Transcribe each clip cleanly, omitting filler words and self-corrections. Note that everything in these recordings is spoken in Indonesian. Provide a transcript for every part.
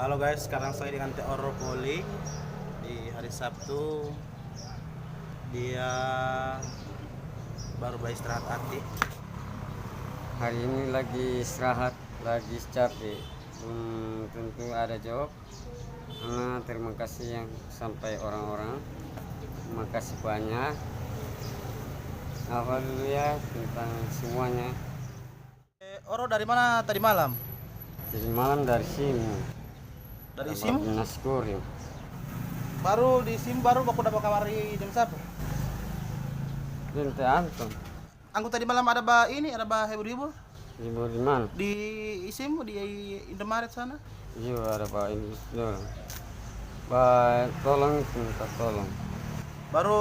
Halo guys, sekarang saya dengan Teh Oro Poli di hari Sabtu. Dia baru beristirahat hati. Hari ini lagi istirahat, lagi capek. Tentu ada jawab. Terima kasih yang sampai orang-orang. Terima kasih banyak. Apa dulu ya tentang semuanya. Oro dari mana tadi malam? Jadi malam dari sini. Dari SIM? Naskuri. Baru di SIM baru aku dapat kamari jam siapa? Binte Anton. Angku tadi malam ada ada heboh-heboh Ibu di mana? di SIM di Indomaret sana. Iya ada Pak ini. Pak tolong minta tolong. Baru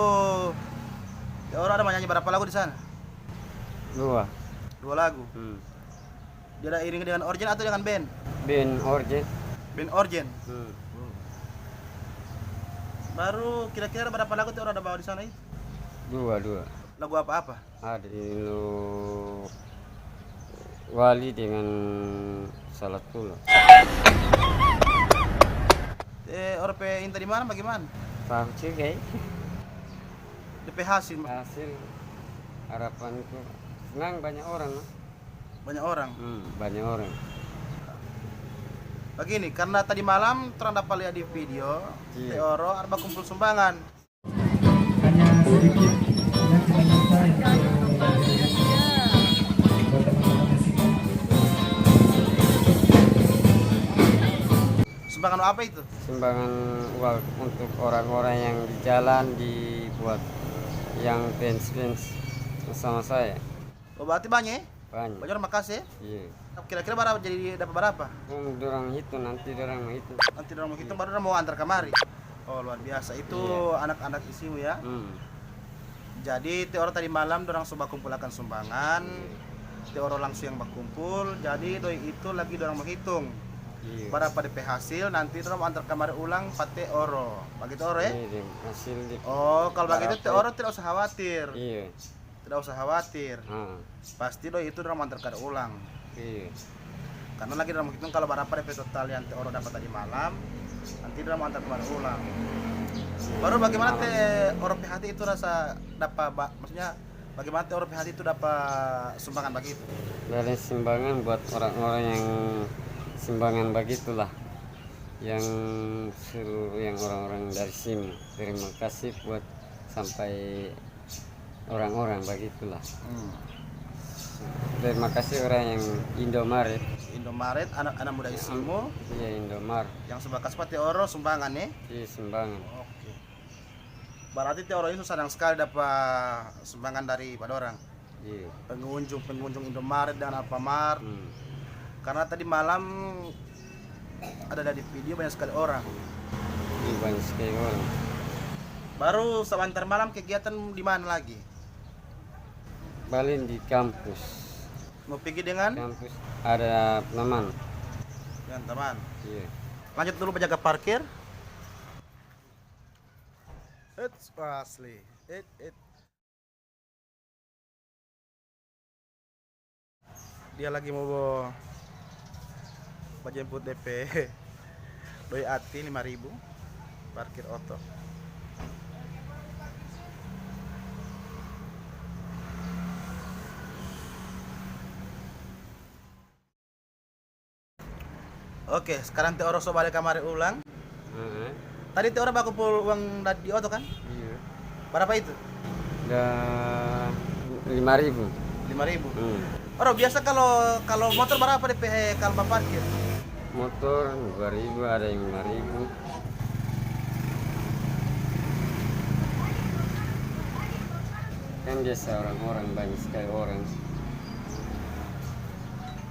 ya orang ada nyanyi berapa lagu di sana? Dua. 2 lagu. Dia ada iring dengan organ atau dengan band? Ben Orjet. Band organ. Baru kira-kira berapa lagu tuh orang ada bawa di sana itu? Dua. Lagu apa-apa? Ada itu Wali dengan Salat Pula. Orang Inta di mana bagaimana? Tahu juga DP hasil hasil harapanku senang banyak orang. banyak orang. Banyak orang. Begini, karena tadi malam terang dapat lihat di video, Iya. Teh Oro ada kumpul sumbangan. Hanya sedikit yang kebanyakan Sumbangan apa itu? Sumbangan uang untuk orang-orang yang di jalan dibuat yang fans sama saya. Oh, berarti banyak ya? Banyak. Banyak orang makasih ya? Iya. Kira-kira berapa jadi dapat berapa? Dorang itu nanti dorang itu. Nanti orang mau hitung baru orang mau antar kamari. Oh, luar biasa. Itu Iya. anak-anak isimu ya. Hmm. Jadi Teh Oro tadi malam dorang coba kumpulkan sumbangan. Teh Oro langsung yang berkumpul. Jadi doi itu lagi dorang menghitung. Iya. Berapa DP hasil nanti dorang mau antar kamari ulang Pak Teh Oro. Begitu Oro ya? Iya, hasil di. Oh, kalau begitu Teh Berapa? Oro tidak usah khawatir. Iya. Tidak usah khawatir. Pasti doi itu dorang mau antar kamari ulang. Iya. Karena lagi dorang menghitung kalau berapa DP total yang Teh Oro dapat tadi malam. Nanti dorang mau antar kamari ulang. Baru bagaimana Teh Oro PHT itu rasa dapat maksudnya bagaimana Teh Oro PHT itu dapat sumbangan begitu? Dari sumbangan buat orang-orang yang sumbangan begitulah, yang seluruh yang orang-orang dari sini. Terima kasih buat sampai orang-orang begitulah. Terima kasih orang yang Indomaret. Indomaret anak-anak muda isimu Iya, Indomaret. yang sebakas Teh Oro sumbangan ya? Iya, sumbangan. Oke. Berarti Teh Oro itu senang sekali dapat sumbangan dari pada orang. Iya. Pengunjung Indomaret dan Alfamart. Karena tadi malam ada di video banyak sekali orang. Iya, banyak sekali orang. Baru sebentar malam kegiatan di mana lagi? Balik di kampus. Mau pergi dengan Ada teman. teman. Iya. Lanjut dulu penjaga parkir. Asli. Dia lagi mau jemput DP doi ati 5.000 parkir oto. Oke, sekarang Teh Oro balik kamari ulang. Tadi Teh Oro baku kumpul uang di oto kan? Iya. Berapa itu? Udah 5.000. 5.000. Oro biasa kalau motor berapa DP kalau parkir? Motor 2.000, ada yang 5.000. Kan biasa orang-orang banyak sekali orang.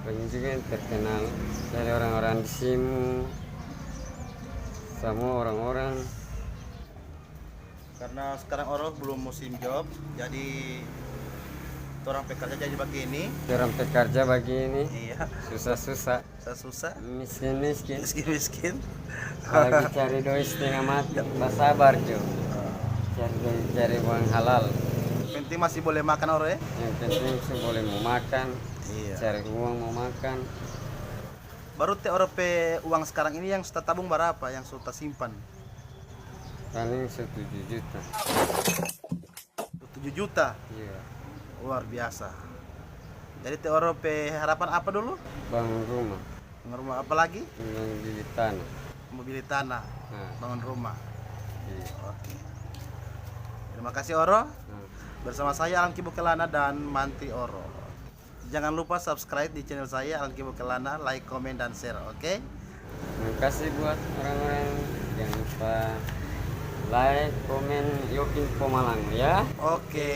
Banyak juga yang terkenal dari orang-orang di sini. Semua orang-orang. Karena sekarang Oro belum musim job, jadi orang pekerja jadi begini. Orang pekerja begini. Iya, Susah-susah. susah, Miskin-miskin. miskin. Lagi cari doi setengah mati. Sabar Jo. Cari uang halal. Penting masih boleh makan Oro ya? Yang penting sih boleh mau makan. Iya. Cari uang mau makan. Baru teh orang pe uang sekarang ini yang sudah tabung berapa, yang sudah simpan? paling 7 juta. 7 juta. Iya, Luar biasa. Jadi teh orang pe harapan apa dulu? bangun rumah, Rumah apa lagi? yang di tanah. Mau beli tanah, Nah, bangun rumah. iya. Oke. Terima kasih Oro. Nah, Bersama saya Alan Kibukelana dan Manti Oro. Jangan lupa subscribe di channel saya Alan Kibukelana, like, komen, dan share, oke? terima kasih buat orang-orang, jangan lupa like, komen, Yopin Pomalang ya. Oke.